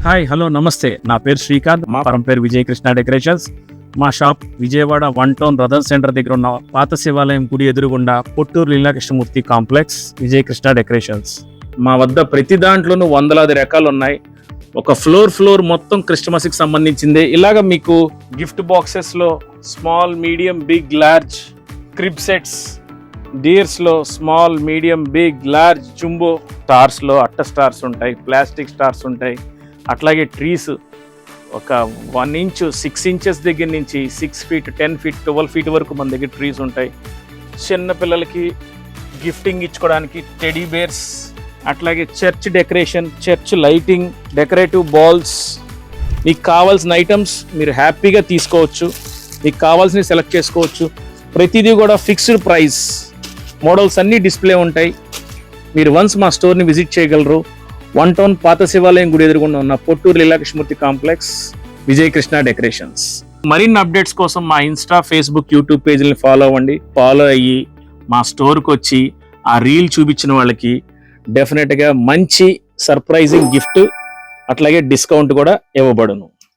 Hi hello నమస్తే, నా పేరు శ్రీకాంత్. మా పరం పేరు విజయ కృష్ణ డెకరేషన్స్. మా shop Vijayawada 1 town Rathan centre దగ్గర ఉన్న పాత శివాలయం గుడి ఎదురుగుండా పొట్టూరు లీలాకృష్ణమూర్తి కాంప్లెక్స్ విజయ కృష్ణ డెకరేషన్స్. మా వద్ద ప్రతి దాంట్లోనూ వందలాది రకాలు ఉన్నాయి. ఒక ఫ్లోర్ మొత్తం క్రిస్టమస్కి సంబంధించింది. ఇలాగ మీకు గిఫ్ట్ బాక్సెస్ లో small, medium, big, large crib sets, deers లో small, medium, big, large, jumbo stars లో అట్ట స్టార్స్ ఉంటాయి, ప్లాస్టిక్ స్టార్స్ ఉంటాయి. అట్లాగే ట్రీస్ ఒక 1 ఇంచ్ 6 ఇంచెస్ దగ్గర నుంచి 6 ఫీట్ 10 ఫీట్ 12 ఫీట్ వరకు మన దగ్గర ట్రీస్ ఉంటాయి. చిన్న పిల్లలకి గిఫ్టింగ్ ఇచ్చుకోవడానికి టెడీ బేర్స్, అట్లాగే church decoration, church lighting, decorative balls, మీకు కావాల్సిన ఐటమ్స్ మీరు హ్యాపీగా తీసుకోవచ్చు. మీకు కావాల్సినవి సెలెక్ట్ చేసుకోవచ్చు. ప్రతిదీ కూడా ఫిక్స్డ్ ప్రైస్. మోడల్స్ అన్నీ డిస్ప్లే ఉంటాయి. మీరు వన్స్ మా స్టోర్ని విజిట్ చేయగలరు. 1 టౌన్ పాత శివాలయం గుడి ఎదురుగుండా ఉన్న పొట్టూరు లీలాకృష్ణమూర్తి కాంప్లెక్స్ విజయ కృష్ణ డెకరేషన్స్. మరిన్ని అప్డేట్స్ కోసం మా ఇన్స్టా, ఫేస్బుక్, యూట్యూబ్ పేజీలని ఫాలో అవ్వండి. ఫాలో అయ్యి మా స్టోర్కి వచ్చి ఆ రీల్ చూపించిన వాళ్ళకి డెఫినెట్గా మంచి సర్ప్రైజింగ్ గిఫ్ట్ అట్లాగే డిస్కౌంట్ కూడా ఇవ్వబడును.